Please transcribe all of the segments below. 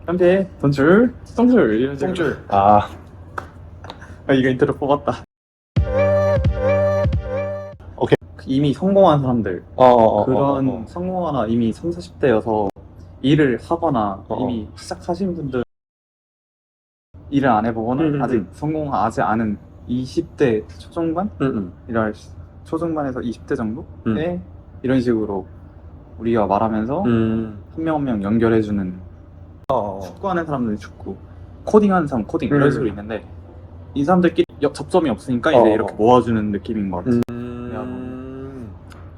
현재 돈줄, 똥줄 이런 식으로. 똥줄. 아, 이거 인트로 뽑았다. 오케이. 이미 성공한 사람들 그런 성공하나 이미 30, 40대여서 일을 하거나 이미 시작하신 분들 일을 안 해보거나 아직 성공하지 않은 20대 초중반? 이랄 초중반에서 20대 정도에 이런 식으로 우리가 말하면서 한 명 한 명 연결해주는 축구하는 사람들이 축구, 코딩하는 사람 코딩 이런 식으로 있는데 이 사람들끼리 접점이 없으니까 이제 이렇게 모아주는 느낌인 것 같아.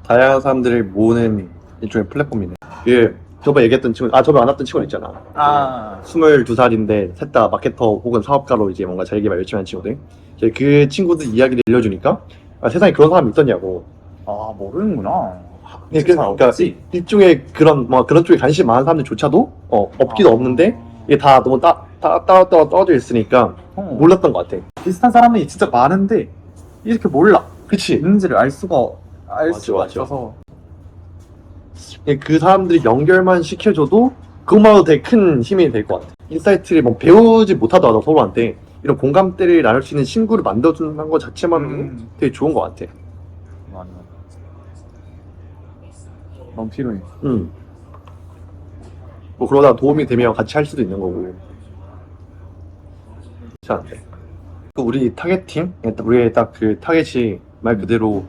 다양한 사람들을 모으는 일종의 플랫폼이네. 그 저번에 얘기했던 친구, 저번에 만났던 친구 있잖아. 22살인데 셋 다 마케터 혹은 사업가로 이제 뭔가 자기 개발 열심히 하는 친구들. 이제 그 친구들 이야기를 들려주니까 세상에 그런 사람이 있었냐고. 모르는구나. 그러니까 일종의 그런 쪽에 관심 많은 사람들조차도 없기도 없는데 이게 다 너무 떨어져 있으니까 몰랐던 것 같아. 비슷한 사람이 진짜 많은데 이렇게 몰라. 그치? 있는지를 알 수가 맞아. 없어서 그 사람들이 연결만 시켜줘도 그것만으로 되게 큰 힘이 될 것 같아. 인사이트를 뭐 배우지 못하더라도 서로한테 이런 공감대를 나눌 수 있는 친구를 만들어주는 것 자체만으로 되게 좋은 것 같아. 맞아. 너무 필요해. 뭐 그러다 도움이 되면 같이 할 수도 있는 거고. 괜찮은데. 우리 타겟팅? 우리의 딱 그 타겟이 말 그대로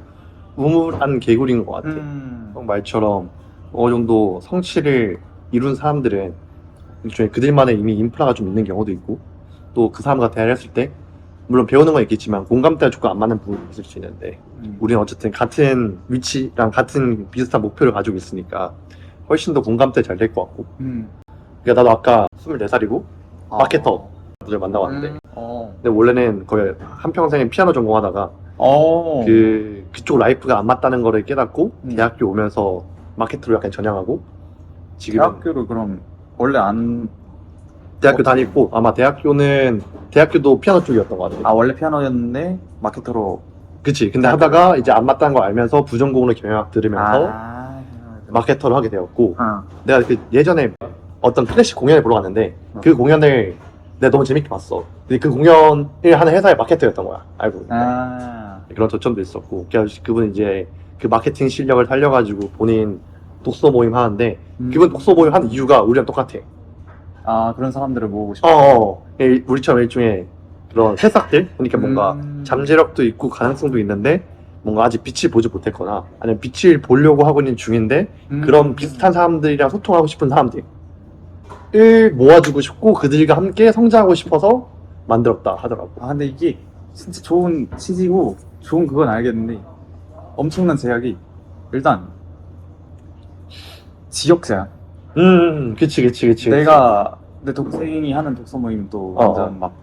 우물한 개구리인 것 같아. 형 말처럼 어느 정도 성취를 이룬 사람들은 일종의 그들만의 이미 인프라가 좀 있는 경우도 있고 또 그 사람과 대화를 했을 때 물론 배우는 건 있겠지만 공감대가 조금 안 맞는 부분이 있을 수 있는데 우리는 어쨌든 같은 위치랑 같은 비슷한 목표를 가지고 있으니까 훨씬 더 공감대 잘 될 것 같고. 그러니까 나도 아까 24살이고 마케터를 만나봤는데 근데 원래는 거의 한평생에 피아노 전공하다가 그쪽 라이프가 안 맞다는 거를 깨닫고 대학교 오면서 마케터로 약간 전향하고 지금 대학교를 그럼 원래 안 대학교 다니고 아마 대학교도 피아노 쪽이었던 것 같아. 원래 피아노였는데 마케터로. 그치. 근데 하다가 이제 안 맞다는 거 알면서 부전공으로 경영학 들으면서 마케터를 하게 되었고 내가 그 예전에 어떤 클래식 공연을 보러 갔는데 그 공연을 내가 너무 재밌게 봤어. 근데 그 공연을 하는 회사의 마케터였던 거야. 알고 보니까. 그런 저점도 있었고 그분 이제 그 마케팅 실력을 살려가지고 본인 독서 모임 하는데 그분 독서 모임 하는 이유가 우리랑 똑같아. 그런 사람들을 모으고 싶어. 우리처럼 일종의 그런 새싹들? 그러니까 뭔가 잠재력도 있고 가능성도 있는데 뭔가 아직 빛을 보지 못했거나 아니면 빛을 보려고 하고 있는 중인데 그런 비슷한 사람들이랑 소통하고 싶은 사람들을 모아주고 싶고 그들과 함께 성장하고 싶어서 만들었다 하더라고. 근데 이게 진짜 좋은 취지고 좋은 그건 알겠는데 엄청난 제약이 일단 지역 제한. 그치. 내 동생이 하는 독서 모임 또 완전 막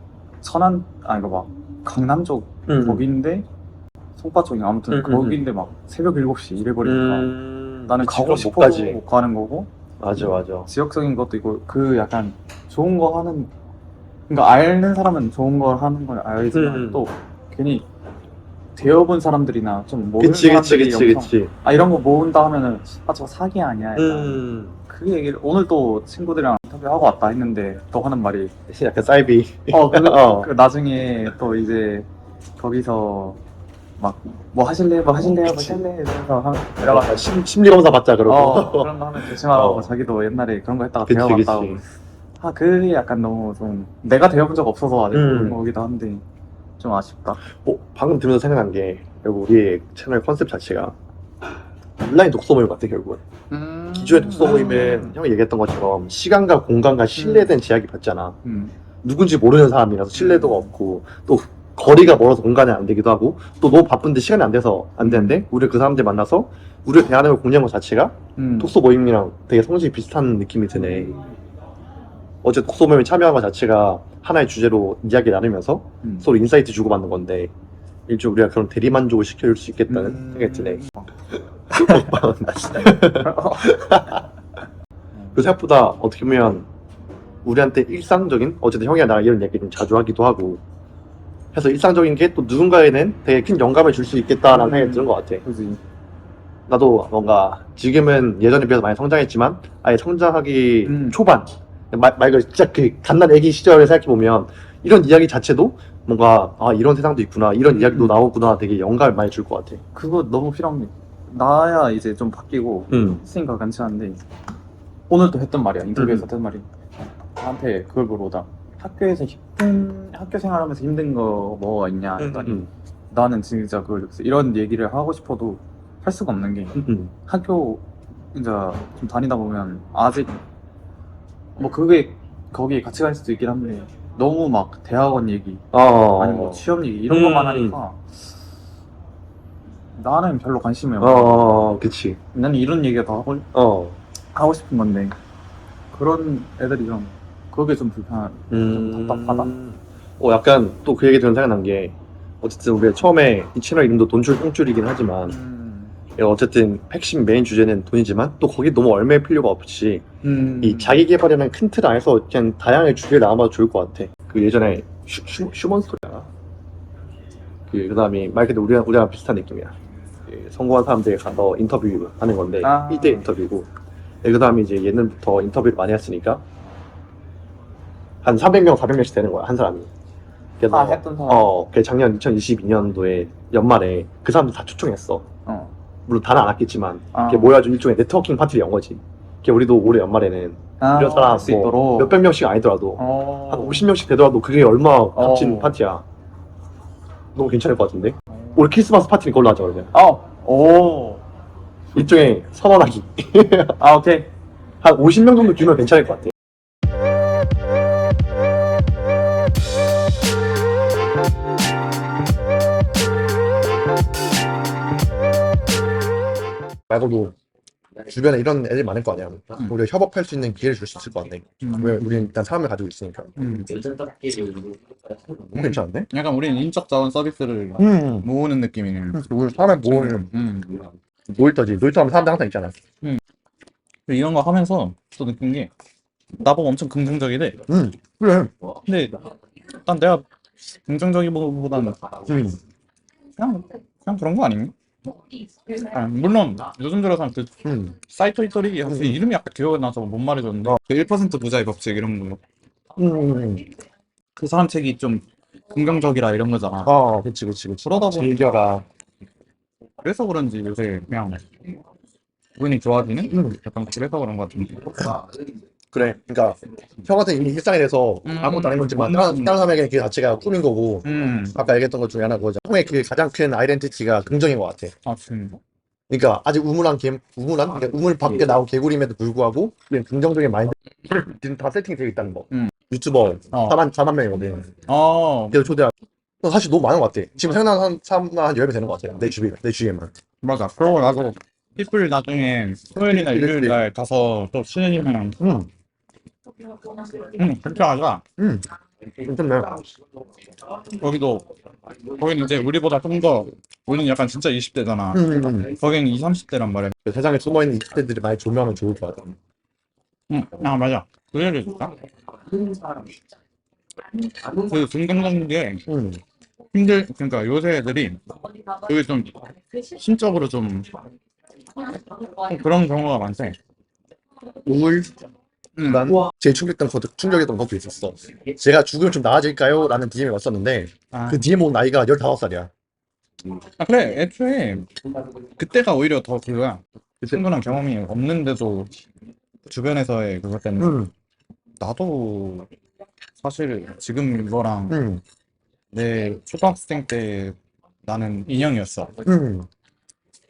천안 막 강남 쪽 거기인데 송파 쪽이 아무튼 거기인데 막 새벽 7시 이래버리니까 나는 가고 싶어서 못 가는 거고. 맞아. 지역적인 것도 있고 그 약간 좋은 거 하는 그러니까 아는 사람은 좋은 걸 하는 걸 알지만 또 괜히 되어본 사람들이나 좀 모르는 사람들이 그치. 이런 거 모은다 하면은 저거 사기 아니야 약간 그 얘기를 오늘 또 친구들이랑 인터뷰하고 왔다 했는데 또 하는 말이 약간 사이비. 그 나중에 또 이제 거기서 막 뭐 하실래요 이러면서 심리검사 받자 그러고 그런 거 하면 조심하라고 자기도 옛날에 그런 거 했다가 배워봤다고. 그게 약간 너무 좀 내가 되어본 적 없어서 아직 그런 거기도 한데 좀 아쉽다. 방금 들으면서 생각난 게 결국 우리의 채널 컨셉 자체가 온라인 독서 모임 같아 결국은. 기존의 독서 모임은 형이 얘기했던 것처럼 시간과 공간과 신뢰된 제약이 받잖아. 누군지 모르는 사람이라서 신뢰도가 없고 또 거리가 멀어서 공간이 안 되기도 하고 또 너무 바쁜데 시간이 안 돼서 안 되는데 우리 그 사람들 만나서 우리를 대하는 걸 공유한 것 자체가 독서 모임이랑 되게 성질이 비슷한 느낌이 드네. 어제 독서 모임에 참여한 것 자체가 하나의 주제로 이야기 나누면서 서로 인사이트 주고받는 건데 일종 우리가 그런 대리만족을 시켜줄 수 있겠다는 생각이 드네. 그 생각보다 어떻게 보면 우리한테 일상적인 어쨌든 형이랑 나랑 이런 얘기 좀 자주 하기도 하고 해서 일상적인 게 또 누군가에는 되게 큰 영감을 줄 수 있겠다라는 생각이 드는 것 같아. 그지. 나도 뭔가 지금은 예전에 비해서 많이 성장했지만 아예 성장하기 초반 말 그대로 진짜 그 갓난 애기 시절을 생각해보면 이런 이야기 자체도 뭔가 아 이런 세상도 있구나 이런 이야기도 나오구나 되게 영감을 많이 줄 것 같아. 그거 너무 필요한 게 나야 이제 좀 바뀌고 스윙과 괜찮은데 오늘도 했던 말이야. 인터뷰에서 했던 말이 나한테 그걸 물어보다 학교 생활하면서 힘든 거 뭐가 있냐 했더니 나는 진짜 이런 얘기를 하고 싶어도 할 수가 없는 게 학교 이제 좀 다니다 보면 아직 뭐 그게 거기에 같이 갈 수도 있긴 한데 너무 막 대학원 얘기 아니면 뭐 취업 얘기 이런 것만 하니까 나는 별로 관심이 없어. 그치. 나는 이런 얘기가 더 하고 싶은 건데 그런 애들이 좀 그게 좀 좀 답답하다. 약간 또 그 얘기 들은 생각난 게 어쨌든 우리가 처음에 이 채널 이름도 돈줄 똥줄이긴 하지만 어쨌든 핵심 메인 주제는 돈이지만 또 거기 너무 얽매일 필요가 없이 이 자기 개발이라는 큰 틀 안에서 그냥 다양하게 주제를 나와봐도 좋을 것 같아. 그 예전에 슈먼 스토리야. 그 다음에 말 그대로 우리랑 비슷한 느낌이야. 그 성공한 사람들이 가서 인터뷰 하는 건데 1대 인터뷰고 그 다음에 이제 예능부터 인터뷰를 많이 했으니까 한 300명, 400명씩 되는 거야 한 사람이. 그래서 했던 사람. 그 작년 2022년도에 연말에 그 사람들 다 초청했어. 물론 다는 안 왔겠지만 이렇게 모여가지고 일종의 네트워킹 파티를 연 거지. 우리도 올해 연말에는 이런 사람 뭐 몇백 명씩 아니더라도 한 50명씩 되더라도 그게 얼마나 값진 파티야. 너무 괜찮을 것 같은데? 올해 크리스마스 파티는 그걸로 하자 그러면. 오. 일종의 선언하기. 오케이. 한 50명 정도 규모 괜찮을 것 같아. 말고도 주변에 이런 애들이 많을 거 아니야. 우리가 협업할 수 있는 기회를 줄 수 있을 것 같네. 왜 우리는 일단 사람을 가지고 있으니까. 너무 괜찮은데? 약간 우리는 인적 자원 서비스를 모으는 느낌이네. 우리 사람을 모으는 놀이터지. 놀이터 하면 사람들 항상 있잖아. 이런 거 하면서 또 느낀 게 나보고 엄청 긍정적이래. 그래. 근데 난 내가 긍정적이보다는 그냥 그런 거 아닌가? 물론 요즘 들어서 그 사이토 히토리 이름이 약간 기억이 나서 못 말해줬는데 그 1% 부자의 법칙 이런 거. 그 사람 책이 좀 긍정적이라 이런 거잖아. 그치. 그러다 보니 즐겨라. 그래서 그런지 요새 그냥 기분이 좋아지는? 약간 그래서 그런 것 같은데. 그래. 그러니까 형 같은 이미 일상에 대해서 아무것도 안 해봤지만 다른 사람에게 그 자체가 꿈인 거고 아까 얘기했던 것 중에 하나 그거죠. 형의 그 가장 큰 아이덴티티가 긍정인 것 같아. 진짜. 그러니까 아직 그러니까 우물 밖에 나온 개구림에도 불구하고 그냥 긍정적인 마인드 지금 다 세팅이 되어 있다는 거. 유튜버 4만 명이거든. 그래서 초대하고 사실 너무 많은 것 같아. 지금 생각나는 사람만 한 10명 되는 것 같아. 내 주위에만. 맞아. 그러고 나서 people 나중에 토요일이나 일요일 날 가서 또 쉬는 그렇게 하자. 괜찮네. 거기는 이제 우리보다 좀 더 우리는 약간 진짜 20대잖아. 거기는 20, 30대란 말이야. 세상에 숨어있는 20대들이 많이 조명하면 좋을 것 같아. 맞아. 그 얘기 있다. 그 긍정적인 게 그러니까 요새 애들이 되게 좀 심적으로 좀 그런 경우가 많대. 우울? 난 제일 충격했던 것도 있었어. 제가 죽으면 좀 나아질까요? 라는 DM이 왔었는데 그 DM 온 나이가 15살이야. 그래. 애초에 그때가 오히려 더 그거야. 충분한 경험이 없는데도 주변에서의 그것 때문에 나도 사실 지금 이거랑 내 초등학생 때 나는 인형이었어.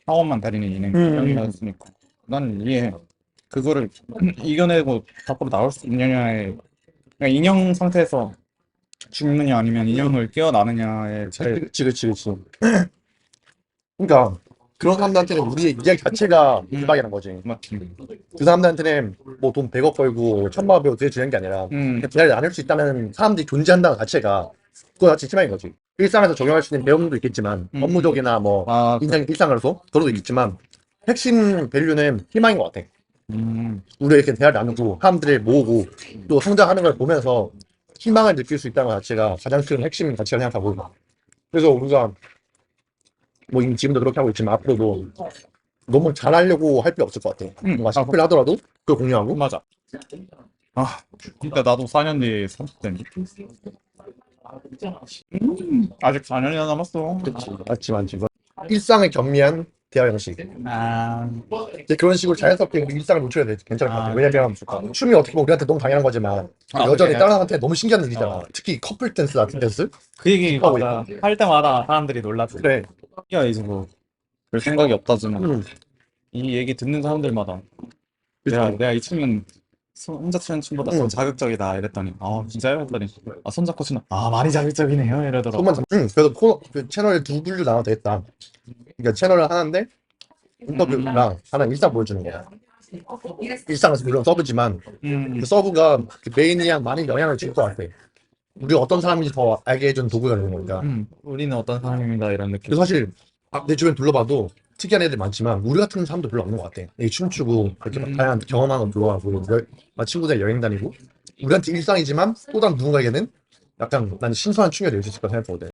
학원만 다니는 인형이었으니까 나는 이해해. 그거를 이겨내고 밖으로 나올 수 있느냐에 그냥 인형 상태에서 죽느냐 아니면 인형을 깨어나느냐에 그치. 그러니까 그런 사람들한테는 우리의 이야기 자체가 대박이라는 거지. 맞지. 그 사람들한테는 뭐 돈 100억 벌고 1000만 원 벌고 그게 중요한 게 아니라 대화를 나눌 수 있다는 사람들이 존재한다는 자체가 그거 자체 희망인 거지. 일상에서 적용할 수 있는 배움도 있겠지만 업무적이나 뭐 일상으로서 그것도 있겠지만 핵심 밸류는 희망인 것 같아. 우리가 이렇게 대화를 나누고 사람들을 모으고 또 성장하는 걸 보면서 희망을 느낄 수 있다는 것 자체가 가장 큰 핵심 가치가 생각하고 그래서 우리가 뭐 이미 지금도 그렇게 하고 있지만 앞으로도 너무 잘하려고 할 필요 없을 것 같아. 뭔가 실패를 하더라도 그걸 공유하고 맞아. 아, 근데 나도 4년 뒤에 30대인데. 아직 4년이나 남았어. 그치. 맞지. 일상을 겸비한 대화 형식. 아, 이제 그런 식으로 자연스럽게 우리 일상을 노출해야 돼. 괜찮을 것 같아. 왜냐면 춤이 어떻게 보면 우리한테 너무 당연한 거지만 여전히 그래. 다른 사람한테 너무 신기한 일이잖아. 특히 커플 댄스, 라틴 댄스. 그 얘기 하고 맞아. 할 때마다 사람들이 놀랐지. 그래. 야, 이제 뭐, 별 생각이 없다지만, 음. 이 얘기 듣는 사람들마다, 내가 이 춤은 혼자 추는 춤보다 더 자극적이다 이랬더니, 아, 진짜요? 했더니, 아, 손잡고 추는, 아, 많이 자극적이네요. 이러더라고. 그래서 코너, 그 채널을 두 분류 나눠도 되겠다. 그러니까 채널을 하나인데 인터뷰랑 하나 일상 보여주는 거야. 일상은 물론 서브지만 그 서브가 그 메인이랑 많이 영향을 줄 것 같아. 우리가 어떤 사람인지 더 알게 해준 도구가 되는 거니까. 우리는 어떤 사람입니다. 이런 느낌. 그래서 사실 내 주변 둘러봐도 특이한 애들 많지만 우리 같은 사람도 별로 없는 것 같아. 이 춤추고 그렇게 막 다양한 경험하는 거 좋아하고 막 친구들 여행 다니고 우리한테 일상이지만 또 다른 누군가에게는 약간 난 신선한 충격이 될 수 있을 거라 생각하거든.